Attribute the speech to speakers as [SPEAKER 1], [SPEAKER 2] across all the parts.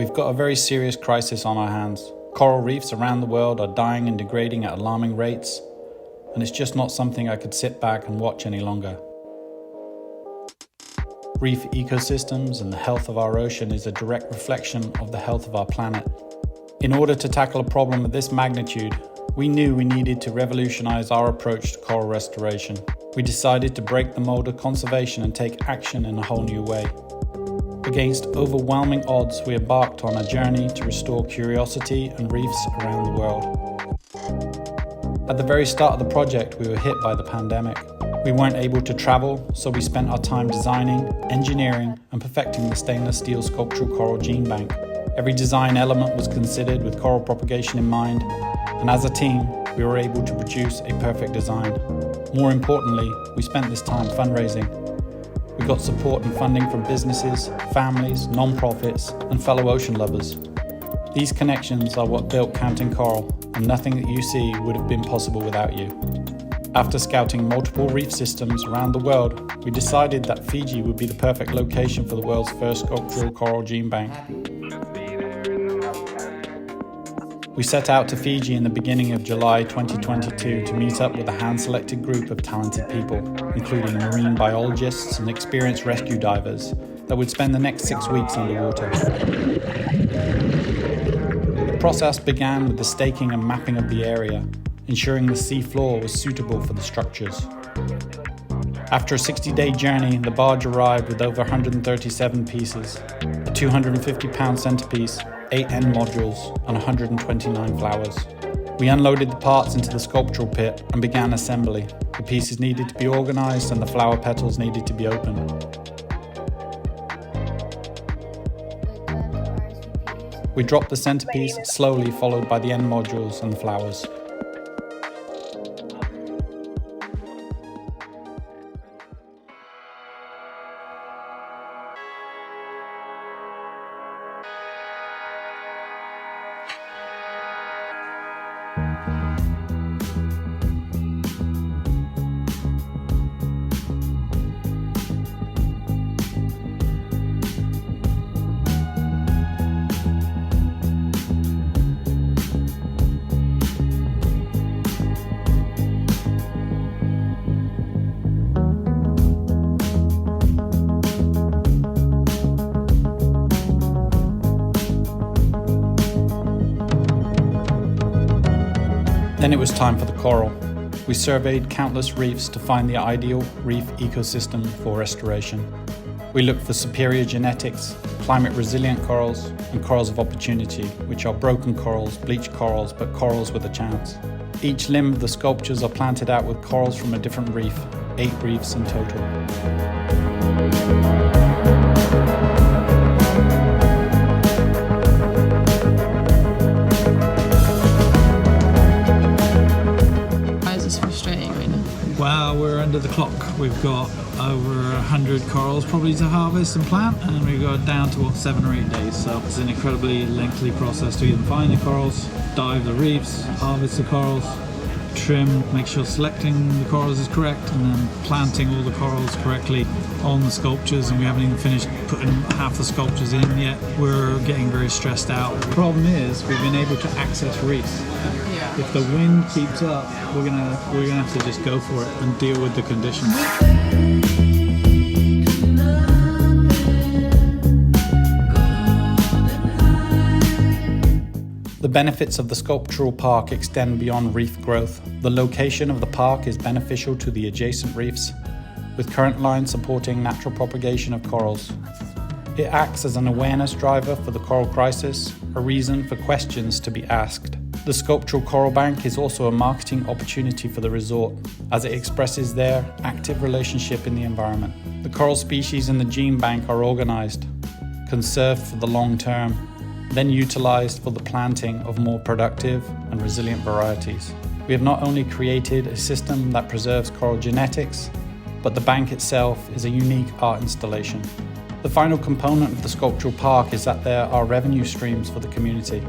[SPEAKER 1] We've got a very serious crisis on our hands. Coral reefs around the world are dying and degrading at alarming rates, and it's just not something I could sit back and watch any longer. Reef ecosystems and the health of our ocean is a direct reflection of the health of our planet. In order to tackle a problem of this magnitude, we knew we needed to revolutionize our approach to coral restoration. We decided to break the mold of conservation and take action in a whole new way. Against overwhelming odds, we embarked on a journey to restore curiosity and reefs around the world. At the very start of the project, we were hit by the pandemic. We weren't able to travel, so we spent our time designing, engineering, and perfecting the stainless steel sculptural coral gene bank. Every design element was considered with coral propagation in mind, and as a team, we were able to produce a perfect design. More importantly, we spent this time fundraising. We got support and funding from businesses, families, non-profits, and fellow ocean lovers. These connections are what built Counting Coral, and nothing that you see would have been possible without you. After scouting multiple reef systems around the world, we decided that Fiji would be the perfect location for the world's first sculptural coral gene bank. We set out to Fiji in the beginning of July 2022 to meet up with a hand-selected group of talented people, including marine biologists and experienced rescue divers, that would spend the next 6 weeks underwater. The process began with the staking and mapping of the area, ensuring the sea floor was suitable for the structures. After a 60-day journey, the barge arrived with over 137 pieces, a 250-pound centerpiece, 8 end modules, and 129 flowers. We unloaded the parts into the sculptural pit and began assembly. The pieces needed to be organized and the flower petals needed to be opened. We dropped the centerpiece, slowly followed by the end modules and the flowers. Then it was time for the coral. We surveyed countless reefs to find the ideal reef ecosystem for restoration. We looked for superior genetics, climate-resilient corals, and corals of opportunity, which are broken corals, bleached corals, but corals with a chance. Each limb of the sculptures are planted out with corals from a different reef, 8 reefs in total.
[SPEAKER 2] Well, we're under the clock. We've got over 100 corals probably to harvest and plant, and we've got down to 7 or 8 days. So it's an incredibly lengthy process to even find the corals, dive the reefs, harvest the corals, trim, make sure selecting the corals is correct, and then planting all the corals correctly on the sculptures. And we haven't even finished putting half the sculptures in yet. We're getting very stressed out. The problem is we've been able to access reefs. If the wind keeps up, we're gonna have to just go for it and deal with the conditions.
[SPEAKER 1] The benefits of the sculptural park extend beyond reef growth. The location of the park is beneficial to the adjacent reefs, with current lines supporting natural propagation of corals. It acts as an awareness driver for the coral crisis, a reason for questions to be asked. The sculptural coral bank is also a marketing opportunity for the resort, as it expresses their active relationship in the environment. The coral species in the gene bank are organized, conserved for the long term, then utilized for the planting of more productive and resilient varieties. We have not only created a system that preserves coral genetics, but the bank itself is a unique art installation. The final component of the sculptural park is that there are revenue streams for the community.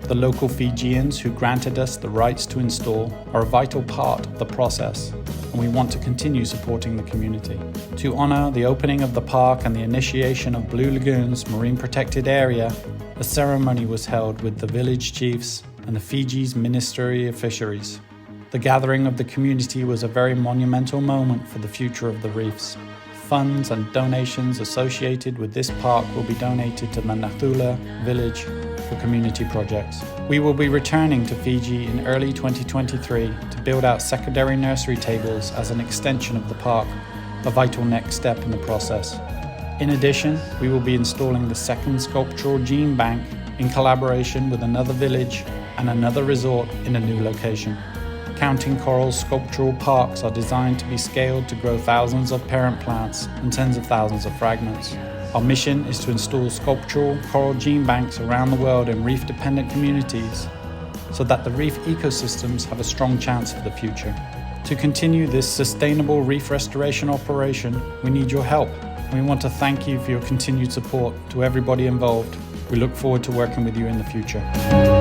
[SPEAKER 1] The local Fijians who granted us the rights to install are a vital part of the process. and we want to continue supporting the community. To honor the opening of the park and the initiation of Blue Lagoon's marine protected area, a ceremony was held with the village chiefs and the Fiji's Ministry of Fisheries. The gathering of the community was a very monumental moment for the future of the reefs. Funds and donations associated with this park will be donated to the Nathula village for community projects. We will be returning to Fiji in early 2023 to build out secondary nursery tables as an extension of the park, a vital next step in the process. In addition, we will be installing the second sculptural gene bank in collaboration with another village and another resort in a new location. Counting Coral's sculptural parks are designed to be scaled to grow thousands of parent plants and tens of thousands of fragments. Our mission is to install sculptural coral gene banks around the world in reef-dependent communities so that the reef ecosystems have a strong chance for the future. To continue this sustainable reef restoration operation, we need your help, and we want to thank you for your continued support. To everybody involved, we look forward to working with you in the future.